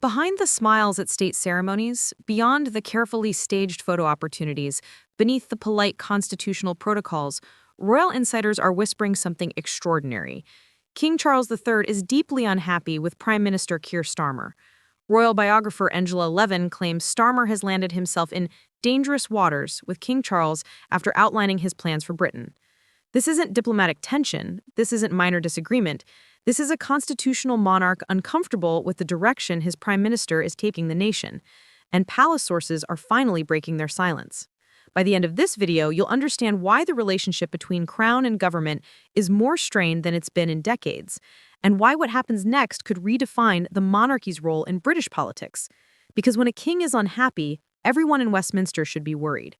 Behind the smiles at state ceremonies, beyond the carefully staged photo opportunities, beneath the polite constitutional protocols, royal insiders are whispering something extraordinary. King Charles III is deeply unhappy with Prime Minister Keir Starmer. Royal biographer Angela Levin claims Starmer has landed himself in dangerous waters with King Charles after outlining his plans for Britain. This isn't diplomatic tension, this isn't minor disagreement. This is a constitutional monarch uncomfortable with the direction his prime minister is taking the nation, and palace sources are finally breaking their silence. By the end of this video, you'll understand why the relationship between crown and government is more strained than it's been in decades, and why what happens next could redefine the monarchy's role in British politics. Because when a king is unhappy, everyone in Westminster should be worried.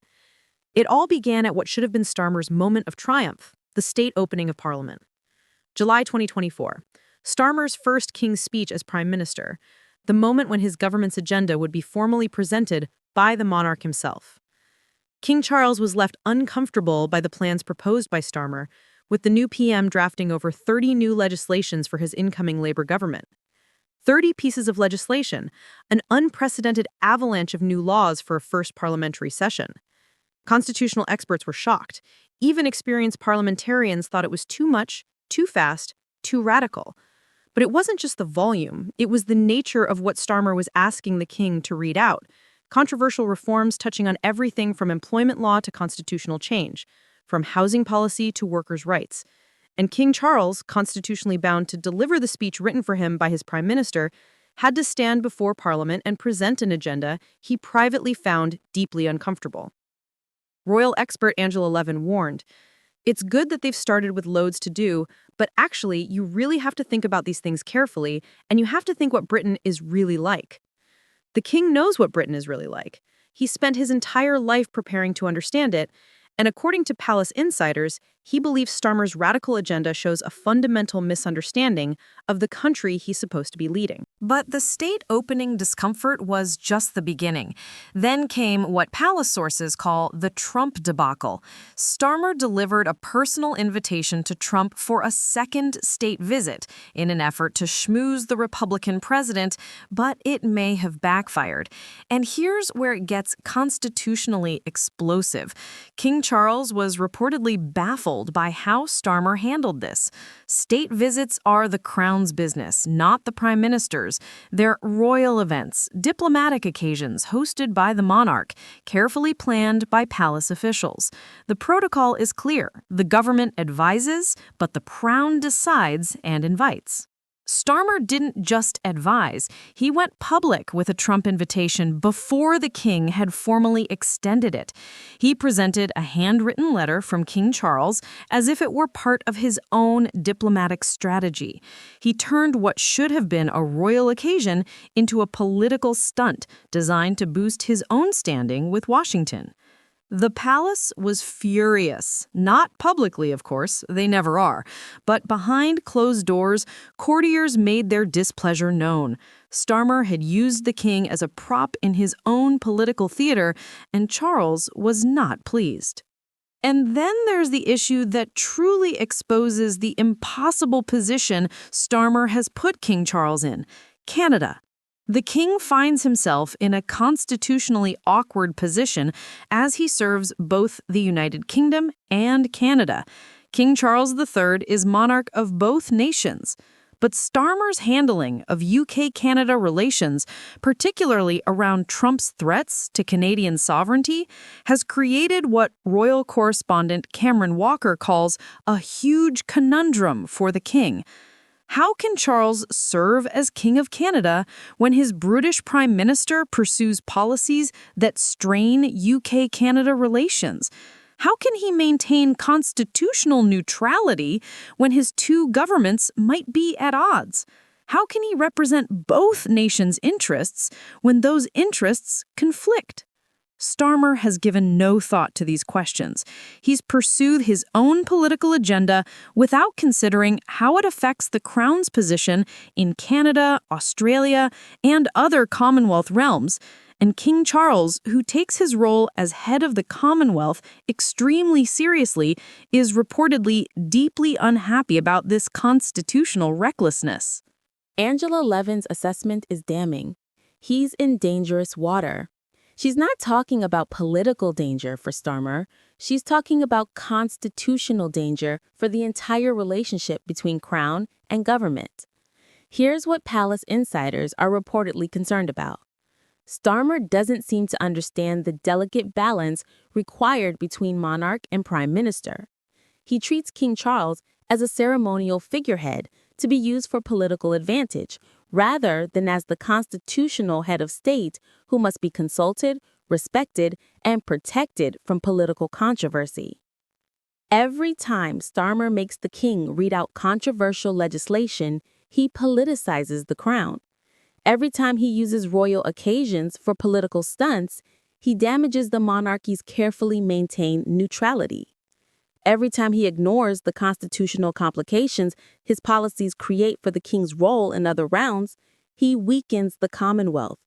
It all began at what should have been Starmer's moment of triumph, the state opening of Parliament. July 2024, Starmer's first King's speech as Prime Minister, the moment when his government's agenda would be formally presented by the monarch himself. King Charles was left uncomfortable by the plans proposed by Starmer, with the new PM drafting over 30 new legislations for his incoming Labour government. 30 pieces of legislation, an unprecedented avalanche of new laws for a first parliamentary session. Constitutional experts were shocked. Even experienced parliamentarians thought it was too much, too fast, too radical. But it wasn't just the volume, it was the nature of what Starmer was asking the king to read out. Controversial reforms touching on everything from employment law to constitutional change, from housing policy to workers' rights. And King Charles, constitutionally bound to deliver the speech written for him by his prime minister, had to stand before Parliament and present an agenda he privately found deeply uncomfortable. Royal expert Angela Levin warned, "It's good that they've started with loads to do, but actually you really have to think about these things carefully, and you have to think what Britain is really like." The king knows what Britain is really like. He spent his entire life preparing to understand it, and according to palace insiders, he believes Starmer's radical agenda shows a fundamental misunderstanding of the country he's supposed to be leading. But the state opening discomfort was just the beginning. Then came what palace sources call the Trump debacle. Starmer delivered a personal invitation to Trump for a second state visit in an effort to schmooze the Republican president, but it may have backfired. And here's where it gets constitutionally explosive. King Charles was reportedly baffled by how Starmer handled this. State visits are the crown's business, not the prime minister's. They're royal events, diplomatic occasions hosted by the monarch, carefully planned by palace officials. The protocol is clear. The government advises, but the crown decides and invites. Starmer didn't just advise. He went public with a Trump invitation before the king had formally extended it. He presented a handwritten letter from King Charles as if it were part of his own diplomatic strategy. He turned what should have been a royal occasion into a political stunt designed to boost his own standing with Washington. The palace was furious. Not publicly, of course, they never are. But behind closed doors, courtiers made their displeasure known. Starmer had used the king as a prop in his own political theater, and Charles was not pleased. And then there's the issue that truly exposes the impossible position Starmer has put King Charles in: Canada. The king finds himself in a constitutionally awkward position as he serves both the United Kingdom and Canada. King Charles III is monarch of both nations. But Starmer's handling of UK-Canada relations, particularly around Trump's threats to Canadian sovereignty, has created what royal correspondent Cameron Walker calls a huge conundrum for the king. How can Charles serve as King of Canada when his British Prime Minister pursues policies that strain UK-Canada relations? How can he maintain constitutional neutrality when his two governments might be at odds? How can he represent both nations' interests when those interests conflict? Starmer has given no thought to these questions. He's pursued his own political agenda without considering how it affects the Crown's position in Canada, Australia, and other Commonwealth realms. And King Charles, who takes his role as head of the Commonwealth extremely seriously, is reportedly deeply unhappy about this constitutional recklessness. Angela Levin's assessment is damning. He's in dangerous water. She's not talking about political danger for Starmer. She's talking about constitutional danger for the entire relationship between Crown and government. Here's what palace insiders are reportedly concerned about. Starmer doesn't seem to understand the delicate balance required between monarch and prime minister. He treats King Charles as a ceremonial figurehead to be used for political advantage, rather than as the constitutional head of state who must be consulted, respected, and protected from political controversy. Every time Starmer makes the king read out controversial legislation, he politicizes the crown. Every time he uses royal occasions for political stunts, he damages the monarchy's carefully maintained neutrality. Every time he ignores the constitutional complications his policies create for the king's role in other rounds, he weakens the Commonwealth.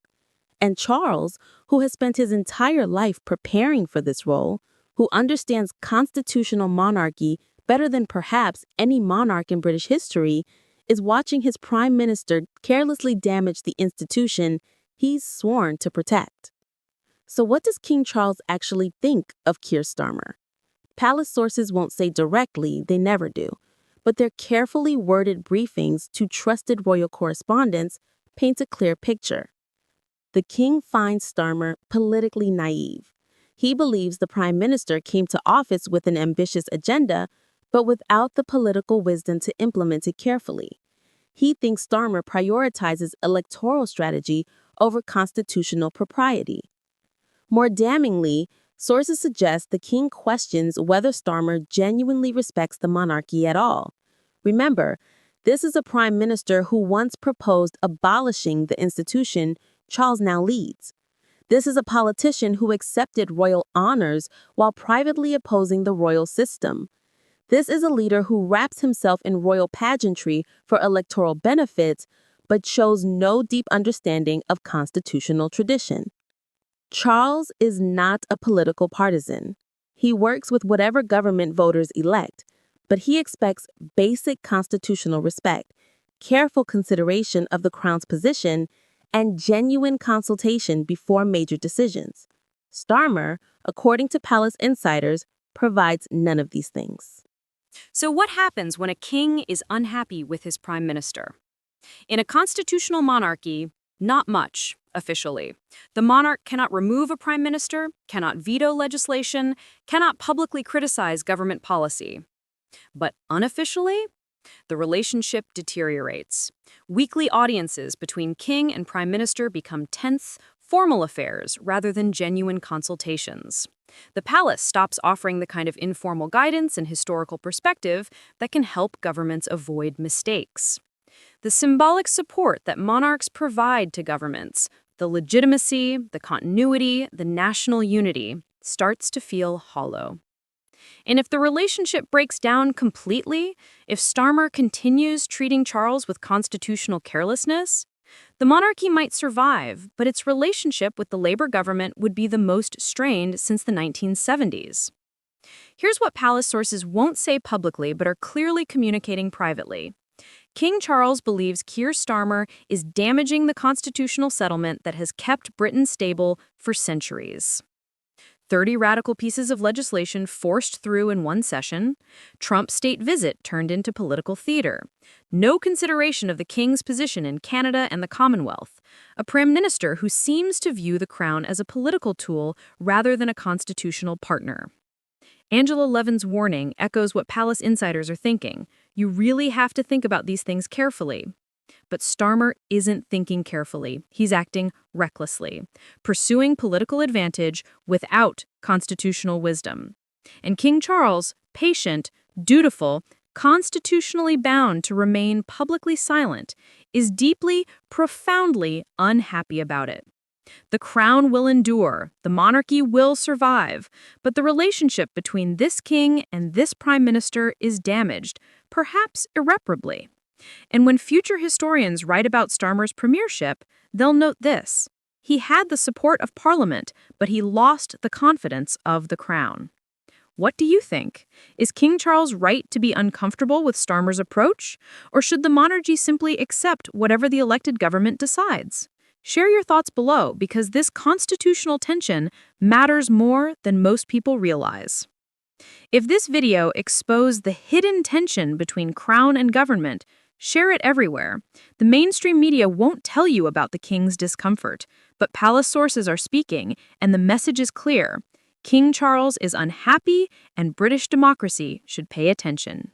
And Charles, who has spent his entire life preparing for this role, who understands constitutional monarchy better than perhaps any monarch in British history, is watching his prime minister carelessly damage the institution he's sworn to protect. So what does King Charles actually think of Keir Starmer? Palace sources won't say directly, they never do, but their carefully worded briefings to trusted royal correspondents paint a clear picture. The king finds Starmer politically naive. He believes the prime minister came to office with an ambitious agenda, but without the political wisdom to implement it carefully. He thinks Starmer prioritizes electoral strategy over constitutional propriety. More damningly, sources suggest the king questions whether Starmer genuinely respects the monarchy at all. Remember, this is a prime minister who once proposed abolishing the institution Charles now leads. This is a politician who accepted royal honors while privately opposing the royal system. This is a leader who wraps himself in royal pageantry for electoral benefits, but shows no deep understanding of constitutional tradition. Charles is not a political partisan. He works with whatever government voters elect, but he expects basic constitutional respect, careful consideration of the crown's position, and genuine consultation before major decisions. Starmer, according to palace insiders, provides none of these things. So what happens when a king is unhappy with his prime minister? In a constitutional monarchy, not much, officially. The monarch cannot remove a prime minister, cannot veto legislation, cannot publicly criticize government policy. But unofficially, the relationship deteriorates. Weekly audiences between king and prime minister become tense, formal affairs rather than genuine consultations. The palace stops offering the kind of informal guidance and historical perspective that can help governments avoid mistakes. The symbolic support that monarchs provide to governments, the legitimacy, the continuity, the national unity, starts to feel hollow. And if the relationship breaks down completely, if Starmer continues treating Charles with constitutional carelessness, the monarchy might survive, but its relationship with the Labour government would be the most strained since the 1970s. Here's what palace sources won't say publicly but are clearly communicating privately. King Charles believes Keir Starmer is damaging the constitutional settlement that has kept Britain stable for centuries. 30 radical pieces of legislation forced through in one session, Trump's state visit turned into political theater, no consideration of the king's position in Canada and the Commonwealth, a prime minister who seems to view the crown as a political tool rather than a constitutional partner. Angela Levin's warning echoes what palace insiders are thinking. You really have to think about these things carefully. But Starmer isn't thinking carefully. He's acting recklessly, pursuing political advantage without constitutional wisdom. And King Charles, patient, dutiful, constitutionally bound to remain publicly silent, is deeply, profoundly unhappy about it. The crown will endure, the monarchy will survive, but the relationship between this king and this prime minister is damaged, perhaps irreparably. And when future historians write about Starmer's premiership, they'll note this. He had the support of Parliament, but he lost the confidence of the crown. What do you think? Is King Charles right to be uncomfortable with Starmer's approach? Or should the monarchy simply accept whatever the elected government decides? Share your thoughts below because this constitutional tension matters more than most people realize. If this video exposed the hidden tension between crown and government, share it everywhere. The mainstream media won't tell you about the king's discomfort, but palace sources are speaking, and the message is clear. King Charles is unhappy, and British democracy should pay attention.